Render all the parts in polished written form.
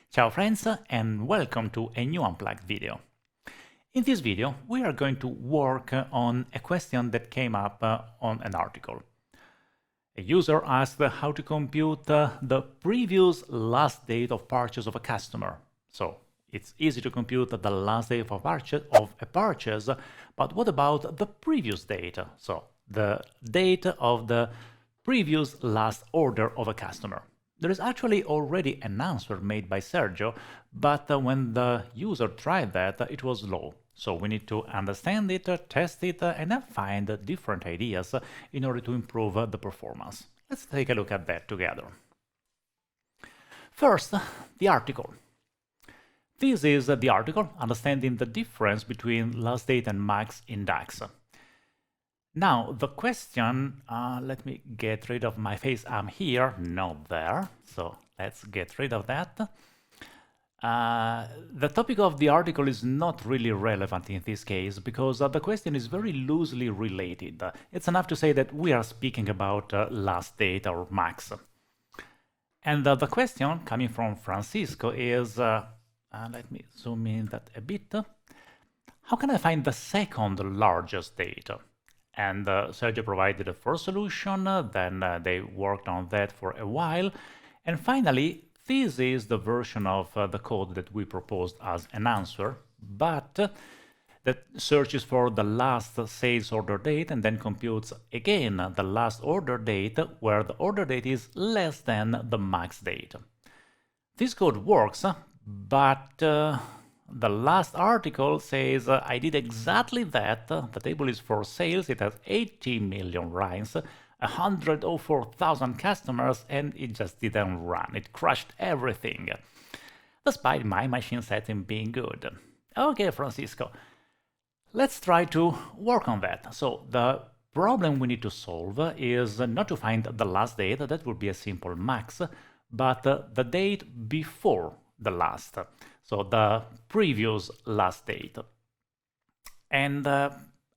Ciao friends, and welcome to a new Unplugged video. In this video, we are going to work on a question that came up on an article. A user asked how to compute the previous last date of purchase of a customer. So it's easy to compute the last date of a purchase, but what about the previous date? So the date of the previous last order of a customer. There is actually already an answer made by Sergio, but when the user tried that, it was low. So we need to understand it, test it, and then find different ideas in order to improve the performance. Let's take a look at that together. First, the article. This is the article, understanding the difference between last date and max index. Now, the question, let me get rid of my face. I'm here, not there. So let's get rid of that. The topic of the article is not really relevant in this case because the question is very loosely related. It's enough to say that we are speaking about last date or max. And the question coming from Francisco is, let me zoom in that a bit. How can I find the second largest date? And Sergio provided the first solution, then they worked on that for a while, and finally, this is the version of the code that we proposed as an answer, but that searches for the last sales order date and then computes again the last order date where the order date is less than the max date. This code works, but the last article says I did exactly that. The table is for sales. It has 80 million lines, 104,000 customers, and it just didn't run. It crashed everything, despite my machine setting being good. Okay, Francisco, let's try to work on that. So the problem we need to solve is not to find the last date. That would be a simple max, but the date before the last. So the previous last date. And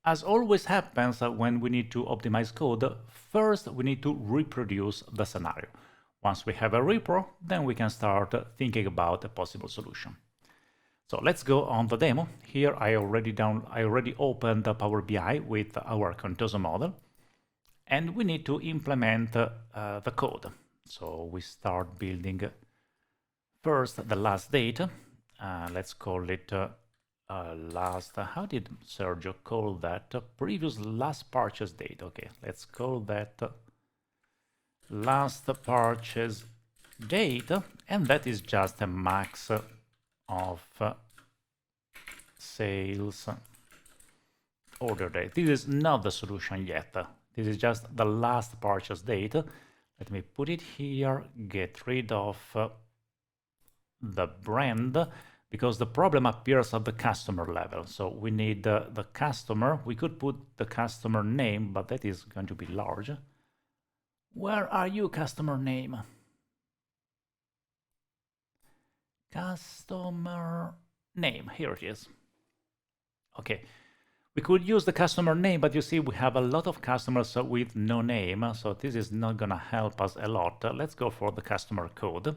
as always happens when we need to optimize code, first we need to reproduce the scenario. Once we have a repro, then we can start thinking about a possible solution. So let's go on the demo. Here I already opened the Power BI with our Contoso model, and we need to implement the code. So we start building first the last date. Let's call it last, how did Sergio call that? Previous last purchase date. Okay, let's call that last purchase date, and that is just a max of sales order date. This is not the solution yet. This is just the last purchase date. Let me put it here, get rid of the brand, because the problem appears at the customer level. So we need the customer. We could put the customer name, but that is going to be large. Where are you, customer name? Customer name, here it is. Okay, we could use the customer name, but you see we have a lot of customers with no name, so this is not gonna help us a lot. Let's go for the customer code.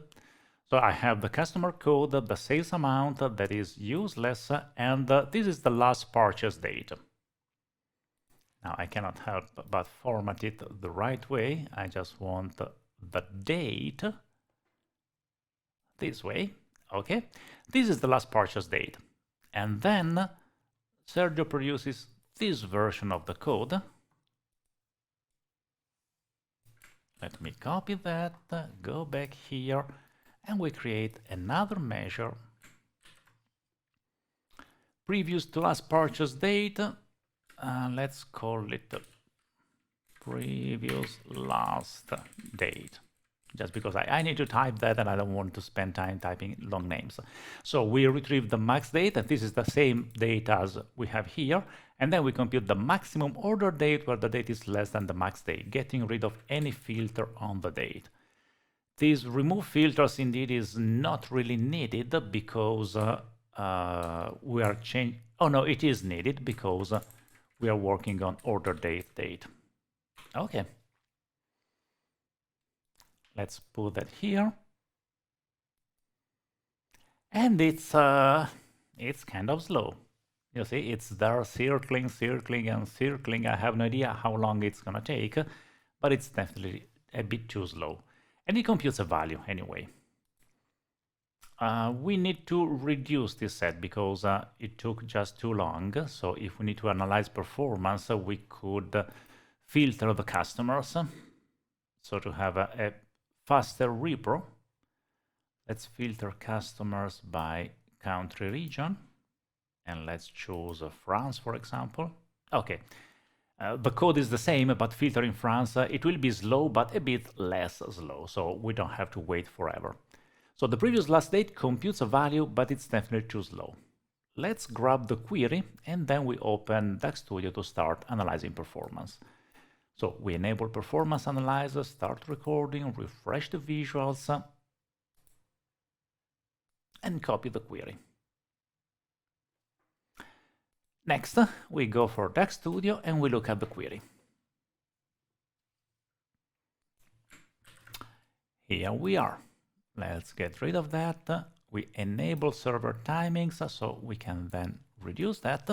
So I have the customer code, the sales amount that is useless, and this is the last purchase date. Now I cannot help but format it the right way. I just want the date this way. Okay, this is the last purchase date. And then Sergio produces this version of the code. Let me copy that, go back here, and we create another measure. Previous to last purchase date, let's call it previous last date, just because I need to type that and I don't want to spend time typing long names. So we retrieve the max date, and this is the same date as we have here, and then we compute the maximum order date where the date is less than the max date, getting rid of any filter on the date. These remove filters indeed is not really needed because we are changing. Oh no, it is needed because we are working on order date. Okay. Let's put that here. And it's kind of slow. You see, it's there circling, circling, and circling. I have no idea how long it's gonna take, but it's definitely a bit too slow. And it computes a value anyway. We need to reduce this set because it took just too long. So if we need to analyze performance, we could filter the customers. So to have a faster repro, let's filter customers by country region. And let's choose France, for example. Okay, the code is the same, but filtering France, it will be slow, but a bit less slow. So we don't have to wait forever. So the previous last date computes a value, but it's definitely too slow. Let's grab the query, and then we open DAX Studio to start analyzing performance. So we enable performance analyzer, start recording, refresh the visuals, and copy the query. Next, we go for DAX Studio and we look at the query. Here we are. Let's get rid of that. We enable server timings, so we can then reduce that.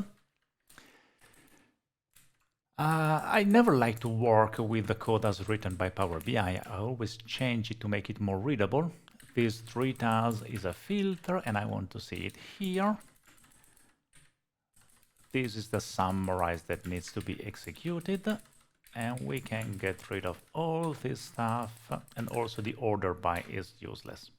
I never like to work with the code as written by Power BI. I always change it to make it more readable. This treat as is a filter, and I want to see it here. This is the summarize that needs to be executed, and we can get rid of all this stuff, and also the order by is useless.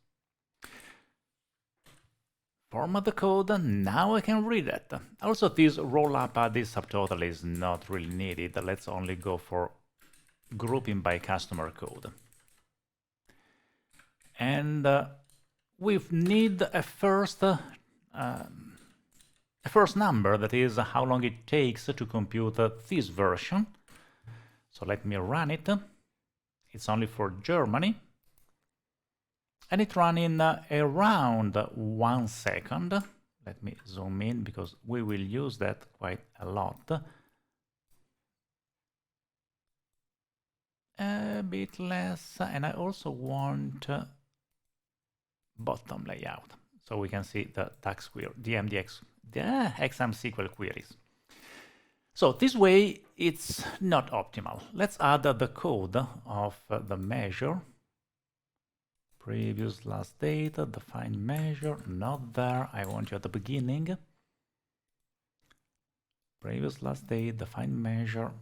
Format the code, now I can read it. Also, this roll up this subtotal is not really needed. Let's only go for grouping by customer code. And we need a first number, that is how long it takes to compute this version. So let me run it. It's only for Germany. And it ran in around 1 second. Let me zoom in because we will use that quite a lot. A bit less, and I also want bottom layout so we can see the tax query, the XM SQL queries. So this way it's not optimal. Let's add the code of the measure. Previous last date, define measure, not there. I want you at the beginning. Previous last date, define measure,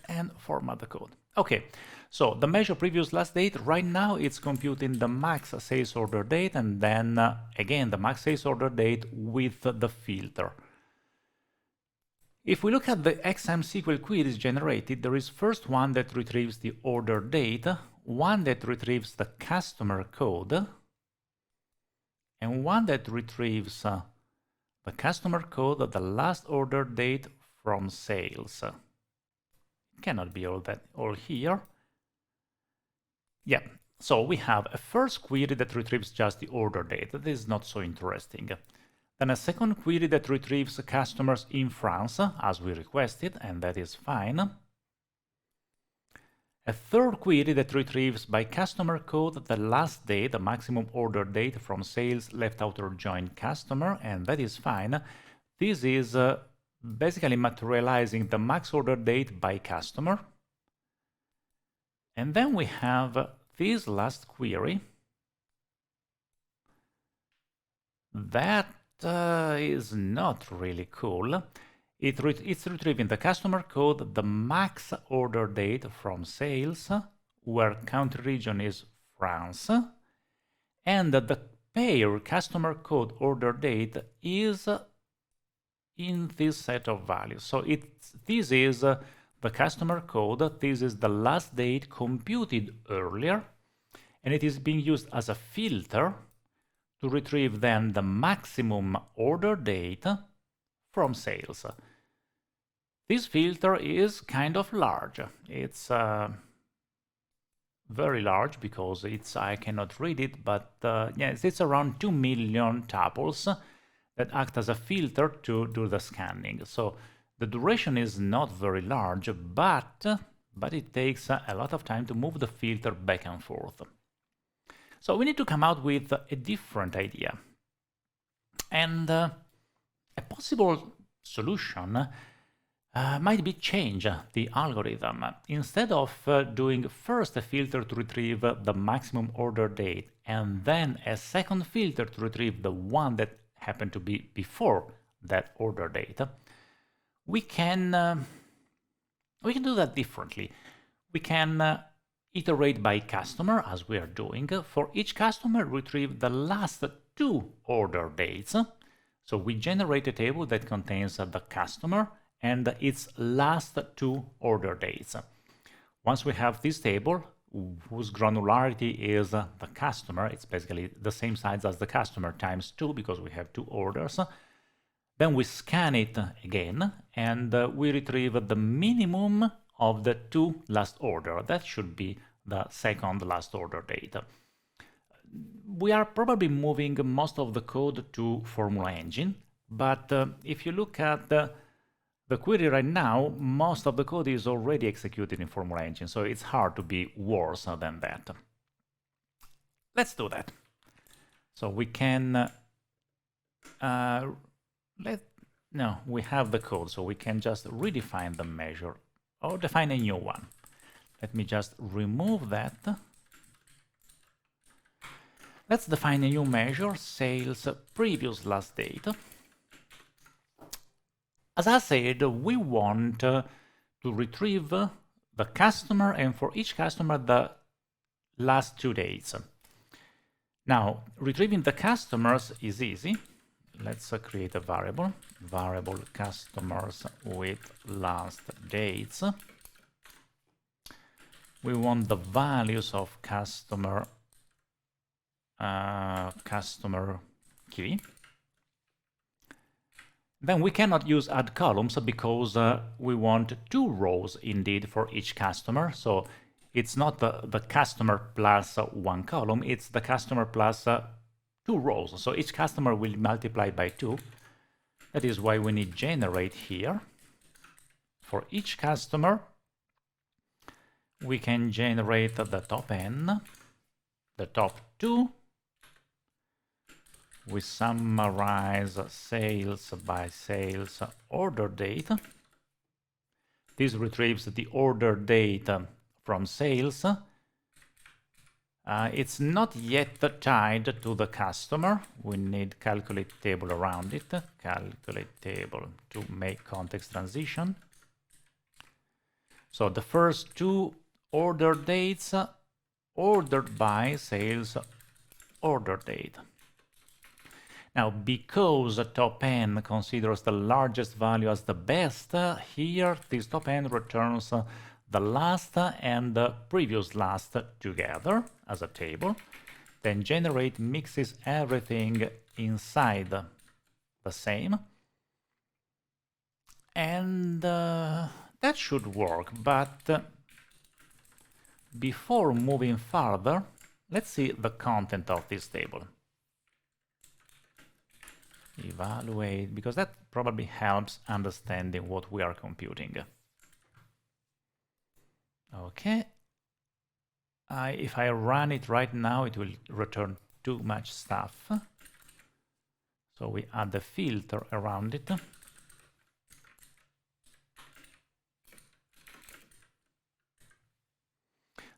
and format the code. Okay, so the measure previous last date, right now it's computing the max sales order date, and then again the max sales order date with the filter. If we look at the XM SQL queries generated, there is first one that retrieves the order date, one that retrieves the customer code, and one that retrieves the customer code, the last order date from sales. It cannot be all here. Yeah, so we have a first query that retrieves just the order date. That is not so interesting. Then a second query that retrieves customers in France, as we requested, and that is fine. A third query that retrieves by customer code the last date, the maximum order date from sales left out or joined customer, and that is fine. This is basically materializing the max order date by customer. And then we have this last query that is not really cool. It's retrieving the customer code, the max order date from sales, where country region is France, and the pair customer code order date is in this set of values. So this is the customer code, this is the last date computed earlier, and it is being used as a filter to retrieve then the maximum order date from sales. This filter is kind of large. It's very large because I cannot read it, but yes, it's around 2 million tuples that act as a filter to do the scanning. So the duration is not very large, but it takes a lot of time to move the filter back and forth. So we need to come out with a different idea. And a possible solution might be change the algorithm. Instead of doing first a filter to retrieve the maximum order date and then a second filter to retrieve the one that happened to be before that order date, we can do that differently. We can iterate by customer, as we are doing. For each customer, retrieve the last 2 order dates. So we generate a table that contains the customer and its last 2 order dates. Once we have this table, whose granularity is the customer, it's basically the same size as the customer times 2 because we have 2 orders. Then we scan it again and we retrieve the minimum of the 2 last order. That should be the second last order date. We are probably moving most of the code to Formula Engine, but if you look at the query right now, most of the code is already executed in Formula Engine, so it's hard to be worse than that. Let's do that. So we can we have the code, so we can just redefine the measure or define a new one. Let me just remove that. Let's define a new measure, sales previous last date. As I said, we want to retrieve the customer and for each customer the last 2 days. Now, retrieving the customers is easy. Let's create a variable customers with last dates. We want the values of customer key. Then we cannot use add columns because we want 2 rows indeed for each customer. So it's not the customer plus 1 column, it's the customer plus 2 rows. So each customer will multiply by 2. That is why we need generate here. For each customer, we can generate the top n, the top 2. We summarize sales by sales order date. This retrieves the order date from sales. It's not yet tied to the customer. We need calculate table around it. Calculate table to make context transition. So the first 2 order dates ordered by sales order date. Now, because top n considers the largest value as the best, here this top n returns the last and the previous last together as a table. Then generate mixes everything inside the same. And that should work, but before moving further, let's see the content of this table. Evaluate, because that probably helps understanding what we are computing. Okay. If I run it right now, it will return too much stuff. So we add the filter around it.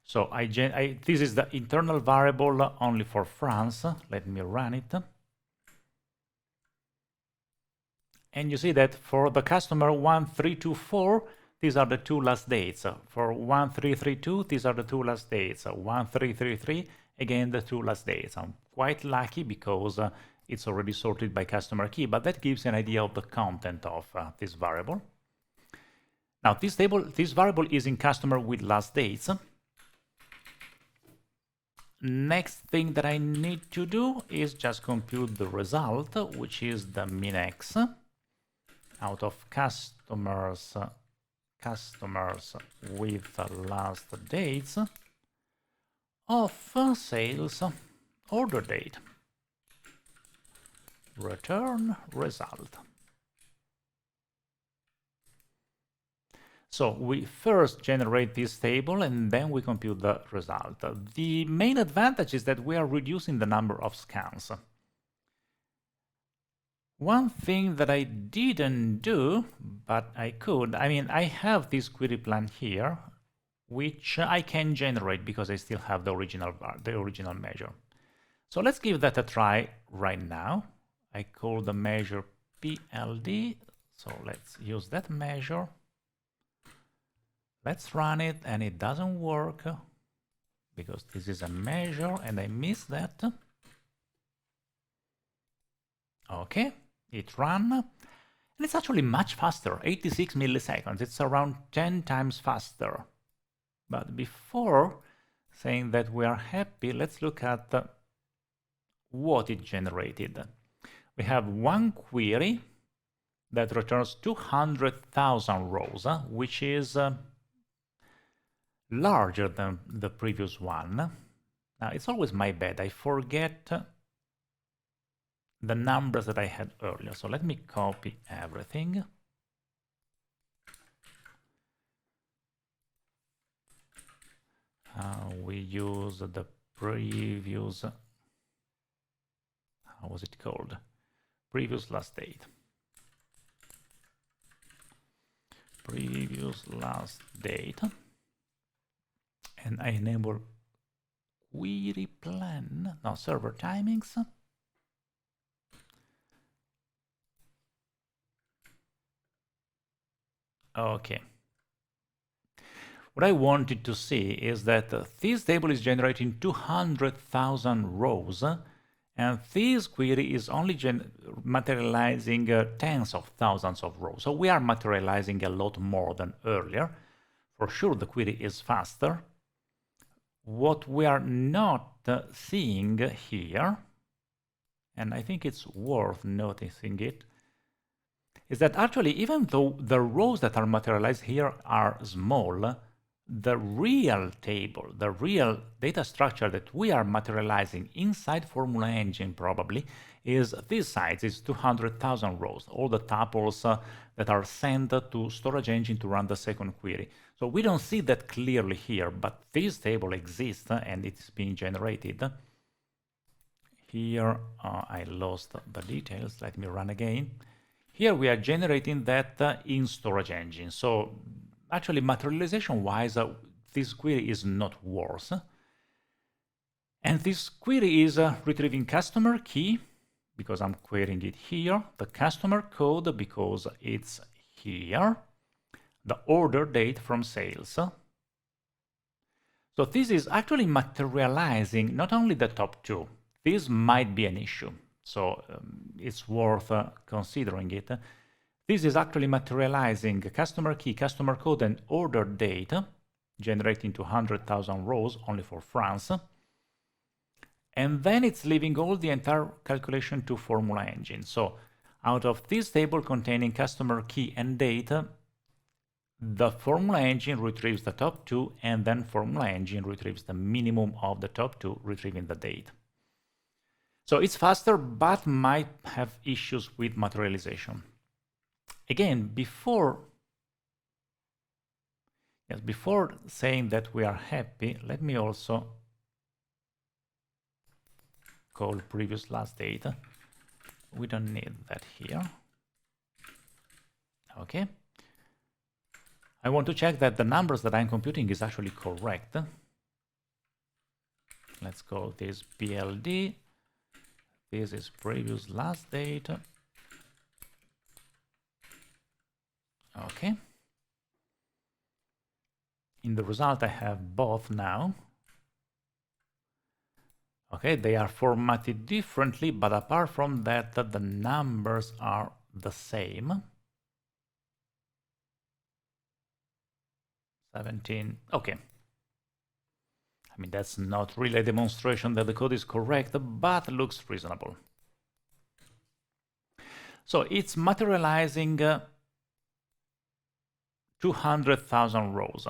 So this is the internal variable only for France. Let me run it. And you see that for the customer 1324, these are the 2 last dates. For 1332, these are the 2 last dates. 1333, again, the 2 last dates. I'm quite lucky because it's already sorted by customer key, but that gives an idea of the content of this variable. Now, this variable is in customer with last dates. Next thing that I need to do is just compute the result, which is the min-x out of customers with last dates of sales order date. Return result. So we first generate this table and then we compute the result. The main advantage is that we are reducing the number of scans. One thing that I didn't do, but I could, I have this query plan here, which I can generate because I still have the original measure. So let's give that a try right now. I call the measure PLD, so let's use that measure. Let's run it, and it doesn't work because this is a measure and I missed that. Okay, it ran, and it's actually much faster, 86 milliseconds. It's around 10 times faster. But before saying that we are happy, let's look at what it generated. We have one query that returns 200,000 rows, which is larger than the previous one. Now, it's always my bad. I forget the numbers that I had earlier. So let me copy everything. We use the previous, how was it called? Previous last date. Previous last date. And I enable query plan, no, server timings. Okay. What I wanted to see is that this table is generating 200,000 rows, and this query is only materializing tens of thousands of rows. So we are materializing a lot more than earlier. For sure, the query is faster. What we are not seeing here, and I think it's worth noticing it, is that actually, even though the rows that are materialized here are small, the real table, the real data structure that we are materializing inside Formula Engine probably is this size, is 200,000 rows, all the tuples that are sent to Storage Engine to run the second query. So we don't see that clearly here, but this table exists and it's being generated. Here I lost the details, let me run again. Here we are generating that in Storage Engine. So actually, materialization-wise, this query is not worse. And this query is retrieving customer key, because I'm querying it here, the customer code, because it's here, the order date from sales. So this is actually materializing not only the top two. This might be an issue, so it's worth considering it. This is actually materializing customer key, customer code, and order data, generating 200,000 rows only for France. And then it's leaving all the entire calculation to Formula Engine. So out of this table containing customer key and data, the Formula Engine retrieves the top two, and then Formula Engine retrieves the minimum of the top two, retrieving the date. So it's faster, but might have issues with materialization. Again, before saying that we are happy, let me also call previous last date. We don't need that here. Okay. I want to check that the numbers that I'm computing is actually correct. Let's call this PLD. This is previous last date. Okay. In the result, I have both now. Okay, they are formatted differently, but apart from that, the numbers are the same. 17. Okay. I mean, that's not really a demonstration that the code is correct, but looks reasonable. So it's materializing 200,000 rows.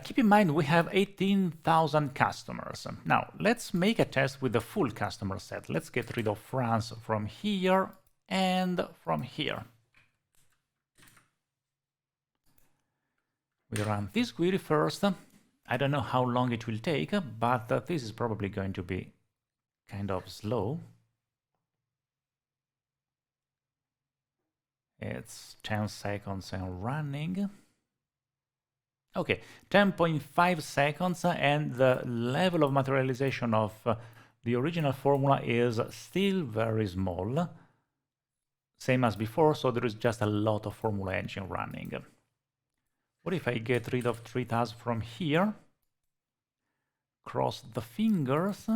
Keep in mind we have 18,000 customers. Now let's make a test with the full customer set. Let's get rid of France from here and from here. We run this query first. I don't know how long it will take, but this is probably going to be kind of slow. It's 10 seconds and running. Okay, 10.5 seconds, and the level of materialization of the original formula is still very small, same as before, so there is just a lot of formula engine running. What if I get rid of 3 tasks from here, cross the fingers,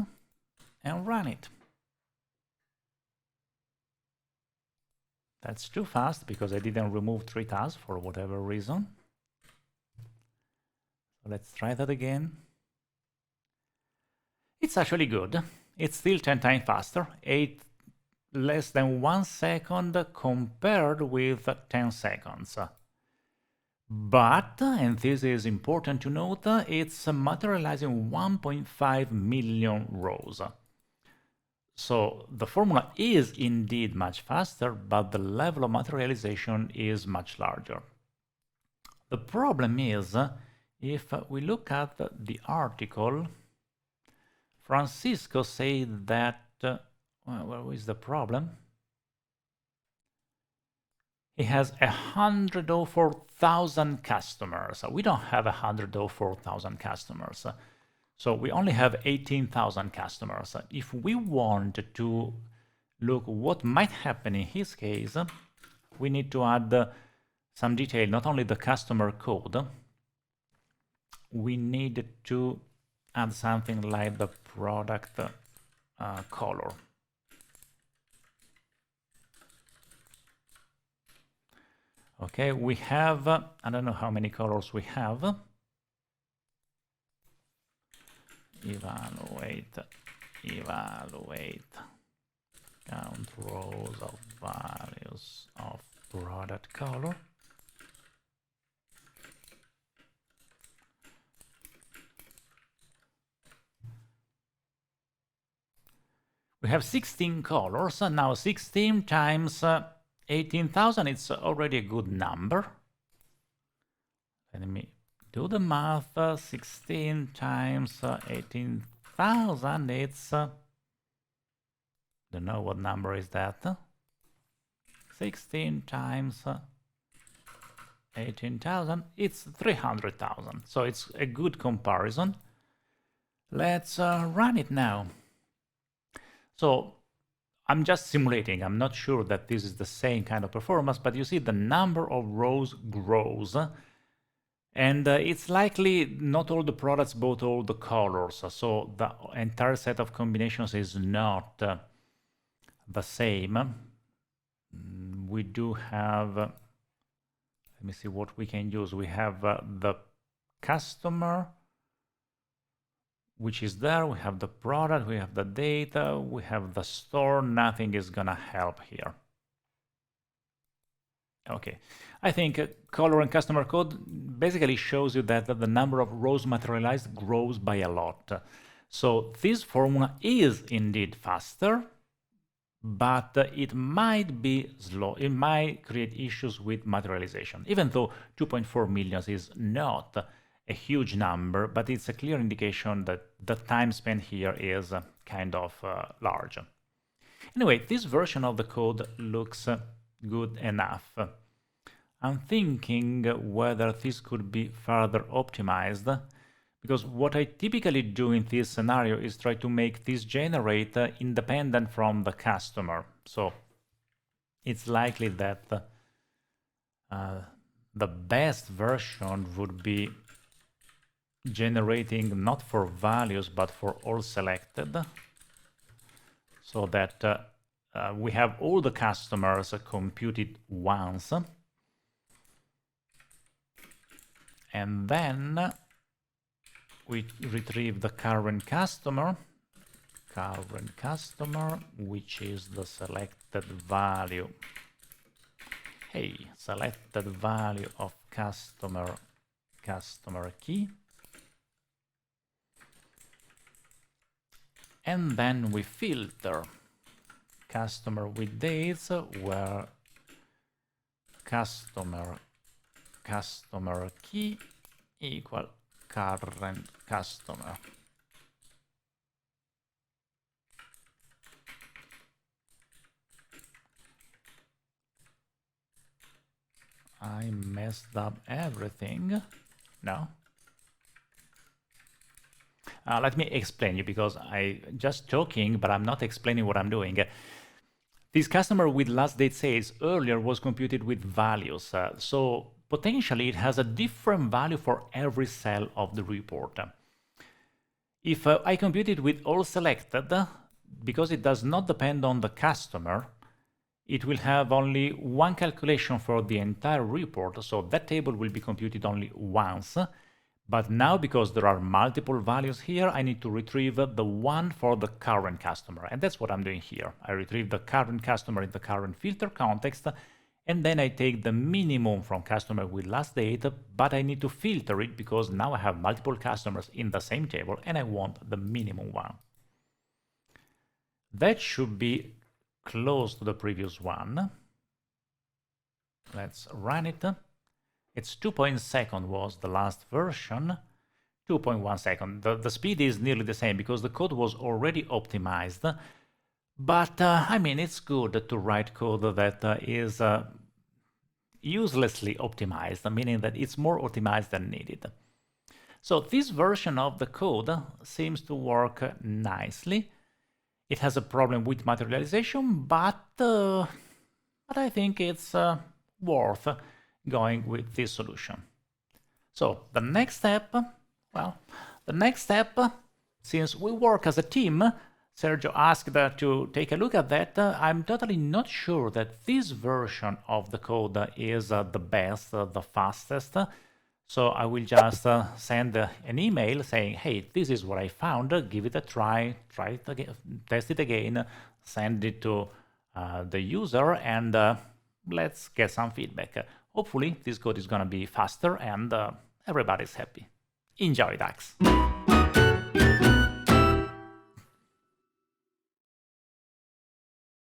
and run it? That's too fast because I didn't remove 3 tasks for whatever reason. So let's try that again. It's actually good. It's still 10 times faster, less than 1 second compared with 10 seconds. But, and this is important to note, it's materializing 1.5 million rows. So the formula is indeed much faster, but the level of materialization is much larger. The problem is, if we look at the article, Francisco said that, well, what is the problem? He has 104,000 customers. We don't have 104,000 customers. So we only have 18,000 customers. If we want to look what might happen in his case, we need to add some detail, not only the customer code, we need to add something like the product color. Okay, we have, I don't know how many colors we have. Evaluate, count rows of values of product color. We have 16 colors, and now 16 times 18,000, it's already a good number. Let me do the math. 16 times 18,000, it's, don't know what number is that. 16 times 18,000, it's 300,000. So it's a good comparison. Let's run it now. So I'm just simulating. I'm not sure that this is the same kind of performance, but you see the number of rows grows. And it's likely not all the products bought all the colors. So the entire set of combinations is not the same. We do have, let me see what we can use. We have the customer, which is there. We have the product, we have the data, we have the store. Nothing is gonna help here. Okay, I think color and customer code basically shows you that the number of rows materialized grows by a lot. So this formula is indeed faster, but it might be slow. It might create issues with materialization, even though 2.4 million is not a huge number, but it's a clear indication that the time spent here is kind of large. Anyway, this version of the code looks good enough. I'm thinking whether this could be further optimized, because what I typically do in this scenario is try to make this generate independent from the customer. So it's likely that the best version would be generating not for values but for all selected, so that we have all the customers computed once, and then we retrieve the current customer, which is the selected value. Hey, selected value of customer key. And then we filter customer with dates, where customer key equal current customer. I messed up everything. No. Let me explain you, because I just talking, but I'm not explaining what I'm doing. This customer with last date sales earlier was computed with values, so potentially it has a different value for every cell of the report. If I compute it with all selected, because it does not depend on the customer, it will have only one calculation for the entire report, so that table will be computed only once. But now, because there are multiple values here, I need to retrieve the one for the current customer. And that's what I'm doing here. I retrieve the current customer in the current filter context, and then I take the minimum from customer with last date, but I need to filter it because now I have multiple customers in the same table and I want the minimum one. That should be close to the previous one. Let's run it. It's 2.1 seconds was the last version. 2.1 seconds. The speed is nearly the same because the code was already optimized. But I mean, it's good to write code that is uselessly optimized, meaning that it's more optimized than needed. So this version of the code seems to work nicely. It has a problem with materialization, but I think it's worth going with this solution. So the next step, since we work as a team, Sergio asked to take a look at that. I'm totally not sure that this version of the code is the best, the fastest. So I will just send an email saying, hey, this is what I found, give it a try it again, test it again, send it to the user, and let's get some feedback. Hopefully this code is going to be faster and everybody's happy. Enjoy, DAX!